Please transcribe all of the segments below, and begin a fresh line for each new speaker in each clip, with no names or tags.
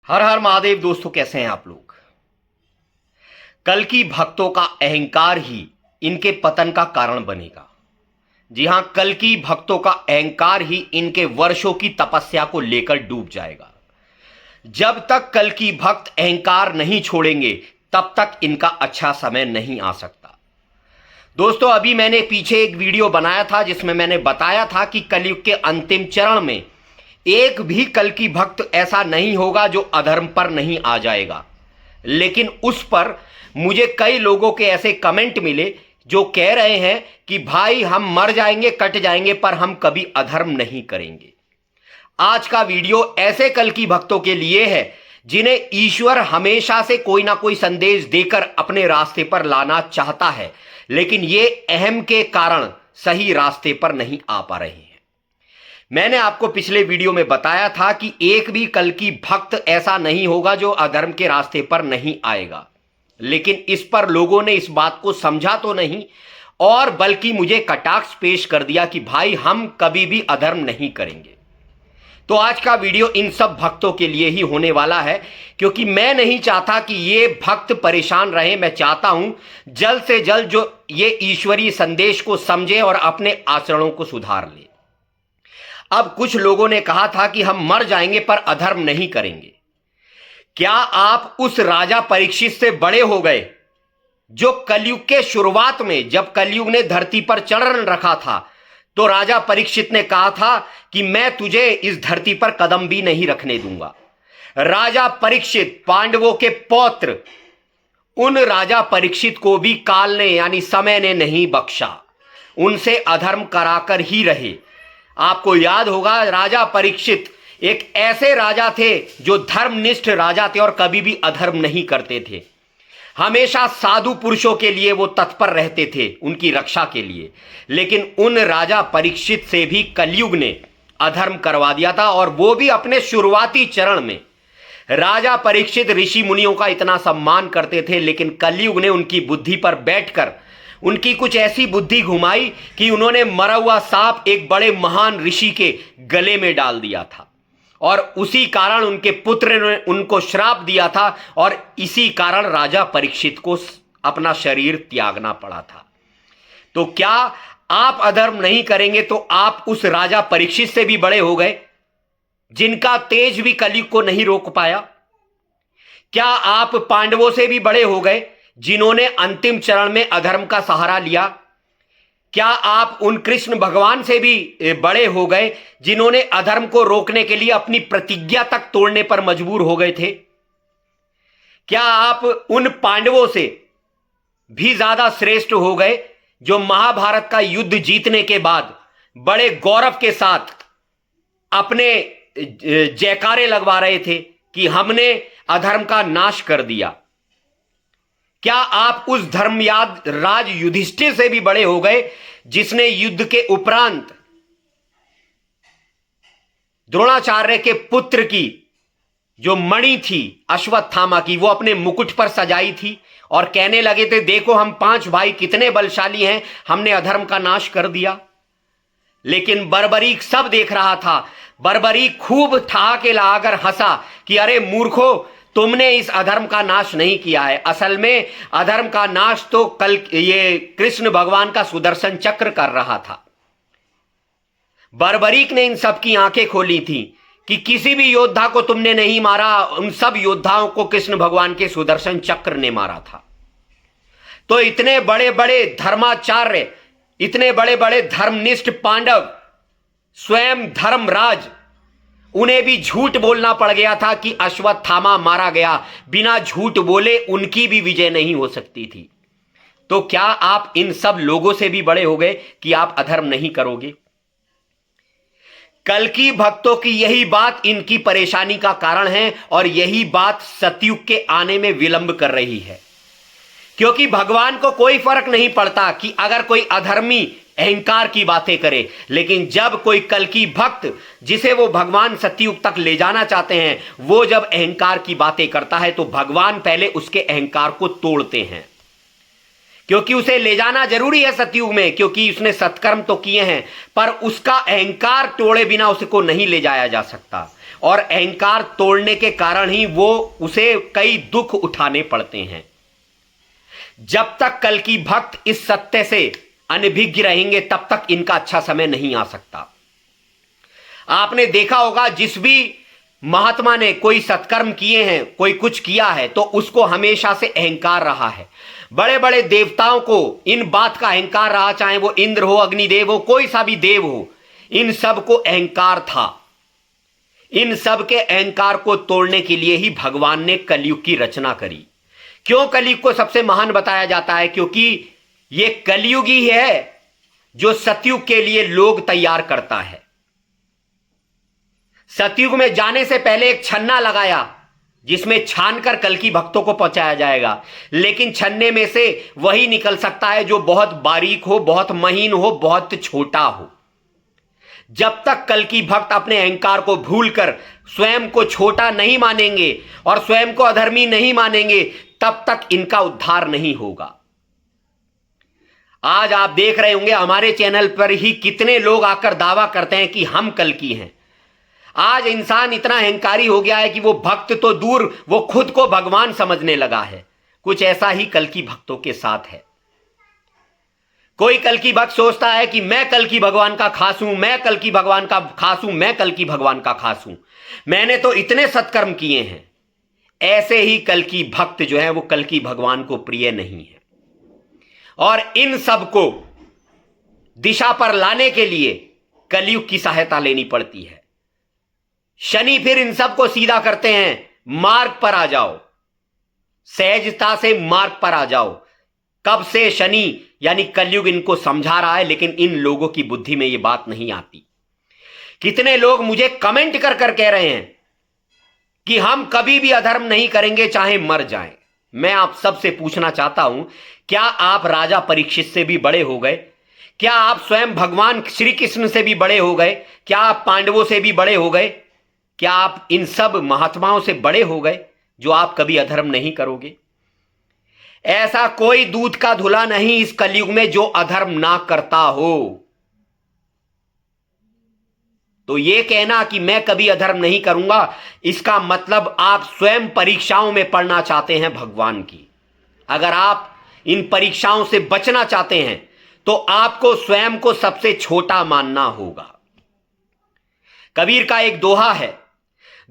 हर हर महादेव। दोस्तों, कैसे हैं आप लोग। कल की भक्तों का अहंकार ही इनके पतन का कारण बनेगा। जी हां, कल की भक्तों का अहंकार ही इनके वर्षों की तपस्या को लेकर डूब जाएगा। जब तक कल की भक्त अहंकार नहीं छोड़ेंगे तब तक इनका अच्छा समय नहीं आ सकता। दोस्तों, अभी मैंने पीछे एक वीडियो बनाया था जिसमें मैंने बताया था कि कलयुग के अंतिम चरण में एक भी कल की भक्त ऐसा नहीं होगा जो अधर्म पर नहीं आ जाएगा। लेकिन उस पर मुझे कई लोगों के ऐसे कमेंट मिले जो कह रहे हैं कि भाई हम मर जाएंगे, कट जाएंगे, पर हम कभी अधर्म नहीं करेंगे। आज का वीडियो ऐसे कल की भक्तों के लिए है जिन्हें ईश्वर हमेशा से कोई ना कोई संदेश देकर अपने रास्ते पर लाना चाहता है, लेकिन ये अहम के कारण सही रास्ते पर नहीं आ पा रहे हैं। मैंने आपको पिछले वीडियो में बताया था कि एक भी कल की भक्त ऐसा नहीं होगा जो अधर्म के रास्ते पर नहीं आएगा, लेकिन इस पर लोगों ने इस बात को समझा तो नहीं और बल्कि मुझे कटाक्ष पेश कर दिया कि भाई हम कभी भी अधर्म नहीं करेंगे। तो आज का वीडियो इन सब भक्तों के लिए ही होने वाला है, क्योंकि मैं नहीं चाहता कि ये भक्त परेशान रहे। मैं चाहता हूं जल्द से जल्द जो ये ईश्वरीय संदेश को समझे और अपने आचरणों को सुधार ले। अब कुछ लोगों ने कहा था कि हम मर जाएंगे पर अधर्म नहीं करेंगे। क्या आप उस राजा परीक्षित से बड़े हो गए जो कलयुग के शुरुआत में, जब कलयुग ने धरती पर चरण रखा था, तो राजा परीक्षित ने कहा था कि मैं तुझे इस धरती पर कदम भी नहीं रखने दूंगा। राजा परीक्षित पांडवों के पौत्र, उन राजा परीक्षित को भी काल ने यानी समय ने नहीं बख्शा, उनसे अधर्म कराकर ही रहे। आपको याद होगा, राजा परीक्षित एक ऐसे राजा थे जो धर्मनिष्ठ राजा थे और कभी भी अधर्म नहीं करते थे। हमेशा साधु पुरुषों के लिए वो तत्पर रहते थे, उनकी रक्षा के लिए। लेकिन उन राजा परीक्षित से भी कलयुग ने अधर्म करवा दिया था, और वो भी अपने शुरुआती चरण में। राजा परीक्षित ऋषि मुनियों का इतना सम्मान करते थे, लेकिन कलयुग ने उनकी बुद्धि पर बैठकर उनकी कुछ ऐसी बुद्धि घुमाई कि उन्होंने मरा हुआ सांप एक बड़े महान ऋषि के गले में डाल दिया था, और उसी कारण उनके पुत्र ने उनको श्राप दिया था, और इसी कारण राजा परीक्षित को अपना शरीर त्यागना पड़ा था। तो क्या आप अधर्म नहीं करेंगे तो आप उस राजा परीक्षित से भी बड़े हो गए जिनका तेज भी कलयुग को नहीं रोक पाया? क्या आप पांडवों से भी बड़े हो गए जिन्होंने अंतिम चरण में अधर्म का सहारा लिया? क्या आप उन कृष्ण भगवान से भी बड़े हो गए जिन्होंने अधर्म को रोकने के लिए अपनी प्रतिज्ञा तक तोड़ने पर मजबूर हो गए थे? क्या आप उन पांडवों से भी ज्यादा श्रेष्ठ हो गए जो महाभारत का युद्ध जीतने के बाद बड़े गौरव के साथ अपने जयकारे लगवा रहे थे कि हमने अधर्म का नाश कर दिया? क्या आप उस धर्मयाद राज युधिष्ठिर से भी बड़े हो गए जिसने युद्ध के उपरांत द्रोणाचार्य के पुत्र की जो मणि थी अश्वत्थामा की, वो अपने मुकुट पर सजाई थी और कहने लगे थे, देखो हम 5 भाई कितने बलशाली हैं, हमने अधर्म का नाश कर दिया? लेकिन बर्बरीक सब देख रहा था। बर्बरीक खूब ठहाके लगाकर हंसा कि अरे मूर्खो, तुमने इस अधर्म का नाश नहीं किया है। असल में अधर्म का नाश तो कल ये कृष्ण भगवान का सुदर्शन चक्र कर रहा था। बर्बरीक ने इन सब की आंखें खोली थी कि किसी भी योद्धा को तुमने नहीं मारा, उन सब योद्धाओं को कृष्ण भगवान के सुदर्शन चक्र ने मारा था। तो इतने बड़े बड़े धर्माचार्य, इतने बड़े बड़े धर्मनिष्ठ पांडव, स्वयं धर्मराज, उन्हें भी झूठ बोलना पड़ गया था कि अश्वत्थामा मारा गया। बिना झूठ बोले उनकी भी विजय नहीं हो सकती थी। तो क्या आप इन सब लोगों से भी बड़े हो गए कि आप अधर्म नहीं करोगे? कल की भक्तों की यही बात इनकी परेशानी का कारण है, और यही बात सतयुग के आने में विलंब कर रही है। क्योंकि भगवान को कोई फर्क नहीं पड़ता कि अगर कोई अधर्मी अहंकार की बातें करे, लेकिन जब कोई कल की भक्त जिसे वो भगवान सतयुग तक ले जाना चाहते हैं, वो जब अहंकार की बातें करता है तो भगवान पहले उसके अहंकार को तोड़ते हैं। क्योंकि उसे ले जाना जरूरी है सतयुग में, क्योंकि उसने सत्कर्म तो किए हैं, पर उसका अहंकार तोड़े बिना उसको नहीं ले जाया जा सकता। और अहंकार तोड़ने के कारण ही वो उसे कई दुख उठाने पड़ते हैं। जब तक कल की भक्त इस सत्य से अनभिज्ञ रहेंगे तब तक इनका अच्छा समय नहीं आ सकता। आपने देखा होगा जिस भी महात्मा ने कोई सत्कर्म किए हैं, कोई कुछ किया है, तो उसको हमेशा से अहंकार रहा है। बड़े बड़े देवताओं को इन बात का अहंकार रहा, चाहे वो इंद्र हो, अग्निदेव हो, कोई सा भी देव हो, इन सब को अहंकार था। इन सब के अहंकार को तोड़ने के लिए ही भगवान ने कलयुग की रचना करी। क्यों कलयुग को सबसे महान बताया जाता है? क्योंकि ये कलयुग ही है जो सतयुग के लिए लोग तैयार करता है। सतयुग में जाने से पहले एक छन्ना लगाया जिसमें छानकर कल की भक्तों को पहुंचाया जाएगा, लेकिन छन्ने में से वही निकल सकता है जो बहुत बारीक हो, बहुत महीन हो, बहुत छोटा हो। जब तक कल की भक्त अपने अहंकार को भूलकर स्वयं को छोटा नहीं मानेंगे और स्वयं को अधर्मी नहीं मानेंगे, तब तक इनका उद्धार नहीं होगा। आज आप देख रहे होंगे हमारे चैनल पर ही कितने लोग आकर दावा करते हैं कि हम कल की हैं। आज इंसान इतना अहंकारी हो गया है कि वो भक्त तो दूर, वो खुद को भगवान समझने लगा है। कुछ ऐसा ही कल की भक्तों के साथ है। कोई कल की भक्त सोचता है कि मैं कल की भगवान का खास हूं, मैं कल की भगवान का खास हूं, मैं कल की भगवान का खास हूं, मैंने तो इतने सत्कर्म किए हैं। ऐसे ही कल की भक्त जो है वो कल की भगवान को प्रिय नहीं है। और इन सब को दिशा पर लाने के लिए कलयुग की सहायता लेनी पड़ती है। शनि फिर इन सब को सीधा करते हैं, मार्ग पर आ जाओ, सहजता से मार्ग पर आ जाओ। कब से शनि यानी कलयुग इनको समझा रहा है, लेकिन इन लोगों की बुद्धि में यह बात नहीं आती। कितने लोग मुझे कमेंट कर कर कह रहे हैं कि हम कभी भी अधर्म नहीं करेंगे चाहे मर जाएं। मैं आप सबसे पूछना चाहता हूं, क्या आप राजा परीक्षित से भी बड़े हो गए? क्या आप स्वयं भगवान श्री कृष्ण से भी बड़े हो गए? क्या आप पांडवों से भी बड़े हो गए? क्या आप इन सब महात्माओं से बड़े हो गए जो आप कभी अधर्म नहीं करोगे? ऐसा कोई दूध का धुला नहीं इस कलयुग में जो अधर्म ना करता हो। तो यह कहना कि मैं कभी अधर्म नहीं करूंगा, इसका मतलब आप स्वयं परीक्षाओं में पढ़ना चाहते हैं भगवान की। अगर आप इन परीक्षाओं से बचना चाहते हैं तो आपको स्वयं को सबसे छोटा मानना होगा। कबीर का एक दोहा है,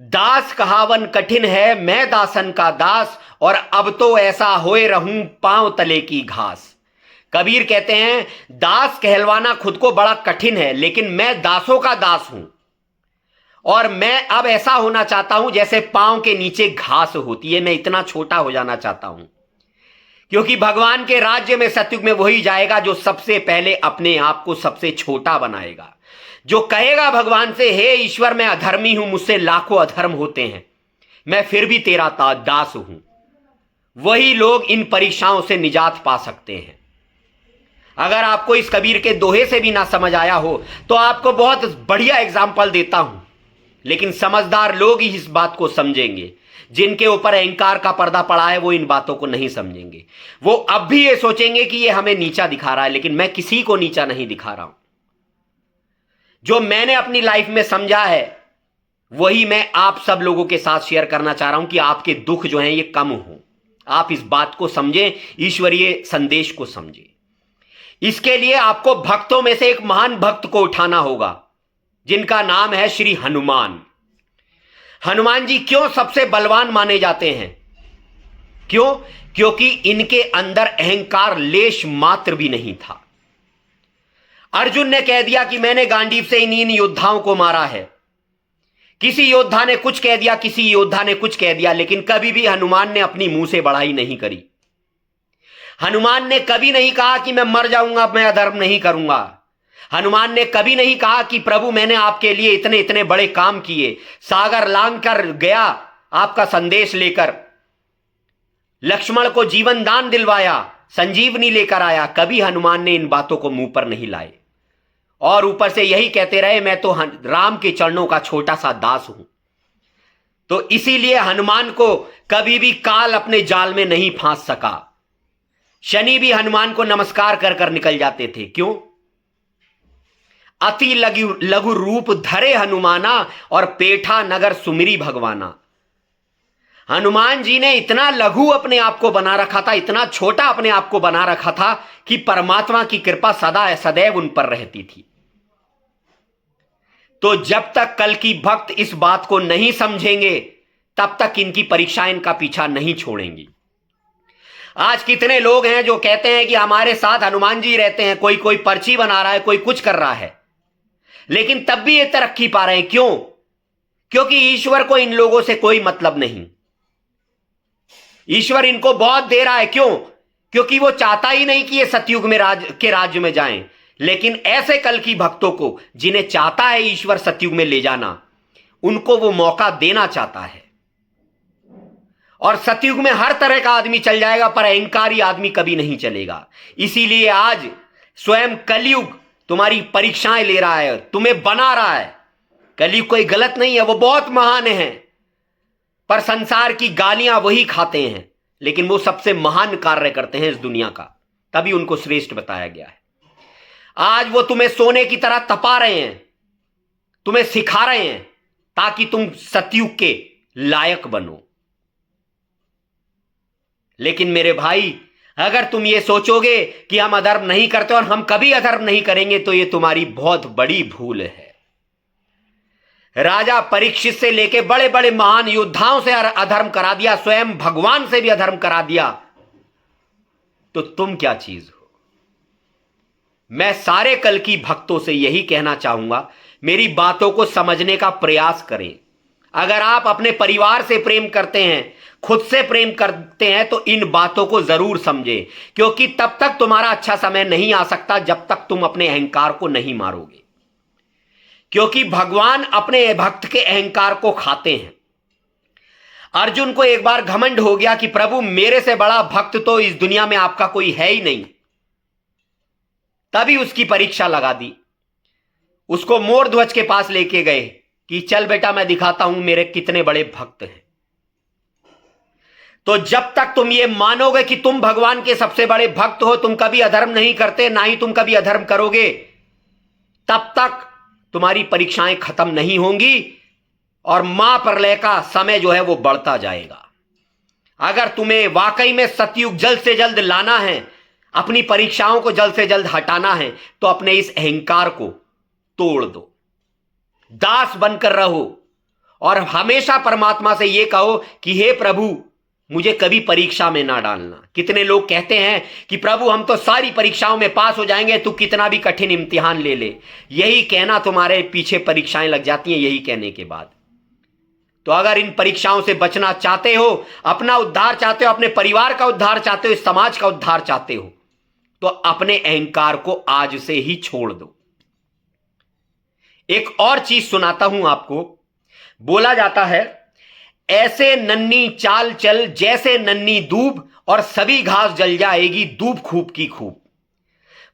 दास कहावन कठिन है, मैं दासन का दास, और अब तो ऐसा होए रहूं पांव तले की घास। कबीर कहते हैं दास कहलवाना खुद को बड़ा कठिन है, लेकिन मैं दासों का दास हूं और मैं अब ऐसा होना चाहता हूं जैसे पांव के नीचे घास होती है। मैं इतना छोटा हो जाना चाहता हूं, क्योंकि भगवान के राज्य में सतयुग में वही जाएगा जो सबसे पहले अपने आप को सबसे छोटा बनाएगा, जो कहेगा भगवान से, हे ईश्वर मैं अधर्मी हूं, मुझसे लाखों अधर्म होते हैं, मैं फिर भी तेरा दास हूं। वही लोग इन परीक्षाओं से निजात पा सकते हैं। अगर आपको इस कबीर के दोहे से भी ना समझ आया हो तो आपको बहुत बढ़िया एग्जाम्पल देता हूं, लेकिन समझदार लोग ही इस बात को समझेंगे। जिनके ऊपर अहंकार का पर्दा पड़ा है वो इन बातों को नहीं समझेंगे। वो अब भी ये सोचेंगे कि ये हमें नीचा दिखा रहा है, लेकिन मैं किसी को नीचा नहीं दिखा रहा हूं। जो मैंने अपनी लाइफ में समझा है वही मैं आप सब लोगों के साथ शेयर करना चाह रहा हूं कि आपके दुख जो हैं ये कम हो, आप इस बात को समझें, ईश्वरीय संदेश को समझें। इसके लिए आपको भक्तों में से एक महान भक्त को उठाना होगा जिनका नाम है श्री हनुमान। हनुमान जी क्यों सबसे बलवान माने जाते हैं? क्यों? क्योंकि इनके अंदर अहंकार लेश मात्र भी नहीं था। अर्जुन ने कह दिया कि मैंने गांडीव से इन योद्धाओं को मारा है। किसी योद्धा ने कुछ कह दिया, किसी योद्धा ने कुछ कह दिया, लेकिन कभी भी हनुमान ने अपनी मुंह से बढ़ाई नहीं करी। हनुमान ने कभी नहीं कहा कि मैं मर जाऊंगा, मैं अधर्म नहीं करूंगा। हनुमान ने कभी नहीं कहा कि प्रभु मैंने आपके लिए इतने इतने बड़े काम किए, सागर लांग कर गया आपका संदेश लेकर, लक्ष्मण को जीवन दान दिलवाया, संजीवनी लेकर आया। कभी हनुमान ने इन बातों को मुंह पर नहीं लाए और ऊपर से यही कहते रहे मैं तो राम के चरणों का छोटा सा दास हूं। तो इसीलिए हनुमान को कभी भी काल अपने जाल में नहीं फांस सका। शनि भी हनुमान को नमस्कार कर कर निकल जाते थे। क्यों? अति लघु लघु रूप धरे हनुमाना और पेठा नगर सुमिरी भगवाना। हनुमान जी ने इतना लघु अपने आप को बना रखा था, इतना छोटा अपने आप को बना रखा था कि परमात्मा की कृपा सदा सदैव उन पर रहती थी। तो जब तक कल की भक्त इस बात को नहीं समझेंगे तब तक इनकी परीक्षाएं इनका पीछा नहीं छोड़ेंगी। आज कितने लोग हैं जो कहते हैं कि हमारे साथ हनुमान जी रहते हैं, कोई कोई पर्ची बना रहा है, कोई कुछ कर रहा है, लेकिन तब भी ये तरक्की पा रहे हैं। क्यों? क्योंकि ईश्वर को इन लोगों से कोई मतलब नहीं। ईश्वर इनको बहुत दे रहा है। क्यों? क्योंकि वो चाहता ही नहीं कि ये सतयुग में राज्य में जाएं। लेकिन ऐसे कल की भक्तों को जिन्हें चाहता है ईश्वर सतयुग में ले जाना, उनको वो मौका देना चाहता है। और सतयुग में हर तरह का आदमी चल जाएगा, पर अहंकारी आदमी कभी नहीं चलेगा। इसीलिए आज स्वयं कलयुग तुम्हारी परीक्षाएं ले रहा है, तुम्हें बना रहा है। कलयुग कोई गलत नहीं है, वो बहुत महान है, पर संसार की गालियां वही खाते हैं, लेकिन वो सबसे महान कार्य करते हैं इस दुनिया का, तभी उनको श्रेष्ठ बताया गया है। आज वो तुम्हें सोने की तरह तपा रहे हैं, तुम्हें सिखा रहे हैं ताकि तुम सतयुग के लायक बनो। लेकिन मेरे भाई, अगर तुम ये सोचोगे कि हम अधर्म नहीं करते और हम कभी अधर्म नहीं करेंगे, तो ये तुम्हारी बहुत बड़ी भूल है। राजा परीक्षित से लेके बड़े बड़े महान योद्धाओं से अधर्म करा दिया, स्वयं भगवान से भी अधर्म करा दिया, तो तुम क्या चीज हो? मैं सारे कल की भक्तों से यही कहना चाहूंगा, मेरी बातों को समझने का प्रयास करें। अगर आप अपने परिवार से प्रेम करते हैं, खुद से प्रेम करते हैं, तो इन बातों को जरूर समझें, क्योंकि तब तक तुम्हारा अच्छा समय नहीं आ सकता जब तक तुम अपने अहंकार को नहीं मारोगे। क्योंकि भगवान अपने भक्त के अहंकार को खाते हैं। अर्जुन को एक बार घमंड हो गया कि प्रभु, मेरे से बड़ा भक्त तो इस दुनिया में आपका कोई है ही नहीं। तभी उसकी परीक्षा लगा दी, उसको मोर ध्वज के पास लेके गए कि चल बेटा, मैं दिखाता हूं मेरे कितने बड़े भक्त हैं। तो जब तक तुम ये मानोगे कि तुम भगवान के सबसे बड़े भक्त हो, तुम कभी अधर्म नहीं करते, ना ही तुम कभी अधर्म करोगे, तब तक तुम्हारी परीक्षाएं खत्म नहीं होंगी और महाप्रलय का समय जो है वो बढ़ता जाएगा। अगर तुम्हें वाकई में सतयुग जल्द से जल्द लाना है, अपनी परीक्षाओं को जल्द से जल्द हटाना है, तो अपने इस अहंकार को तोड़ दो, दास बनकर रहो और हमेशा परमात्मा से यह कहो कि हे प्रभु, मुझे कभी परीक्षा में ना डालना। कितने लोग कहते हैं कि प्रभु, हम तो सारी परीक्षाओं में पास हो जाएंगे, तू कितना भी कठिन इम्तिहान ले ले। यही कहना तुम्हारे पीछे परीक्षाएं लग जाती हैं, यही कहने के बाद। तो अगर इन परीक्षाओं से बचना चाहते हो, अपना उद्धार चाहते हो, अपने परिवार का उद्धार चाहते हो, इस समाज का उद्धार चाहते हो, तो अपने अहंकार को आज से ही छोड़ दो। एक और चीज सुनाता हूं आपको। बोला जाता है, ऐसे नन्ही चाल चल जैसे नन्ही दूब, और सभी घास जल जाएगी दूब खूब की खूब।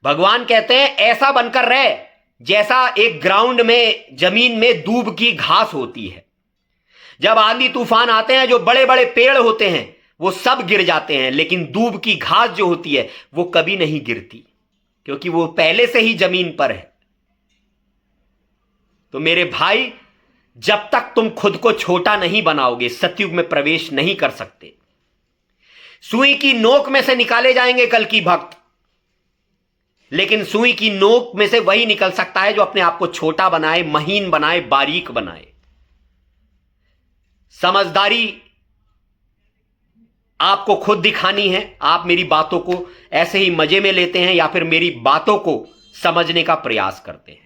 भगवान कहते हैं ऐसा बनकर रहे जैसा एक ग्राउंड में, जमीन में दूब की घास होती है। जब आंधी तूफान आते हैं, जो बड़े बड़े पेड़ होते हैं वो सब गिर जाते हैं, लेकिन दूब की घास जो होती है वो कभी नहीं गिरती, क्योंकि वो पहले से ही जमीन पर है। तो मेरे भाई, जब तक तुम खुद को छोटा नहीं बनाओगे, सतयुग में प्रवेश नहीं कर सकते। सुई की नोक में से निकाले जाएंगे कल की भक्त, लेकिन सुई की नोक में से वही निकल सकता है जो अपने आप को छोटा बनाए, महीन बनाए, बारीक बनाए। समझदारी आपको खुद दिखानी है। आप मेरी बातों को ऐसे ही मजे में लेते हैं या फिर मेरी बातों को समझने का प्रयास करते हैं।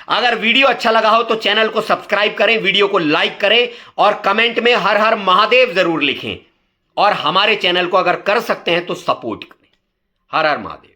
अगर वीडियो अच्छा लगा हो तो चैनल को सब्सक्राइब करें, वीडियो को लाइक करें और कमेंट में हर हर महादेव जरूर लिखें। और हमारे चैनल को अगर कर सकते हैं तो सपोर्ट करें। हर हर महादेव।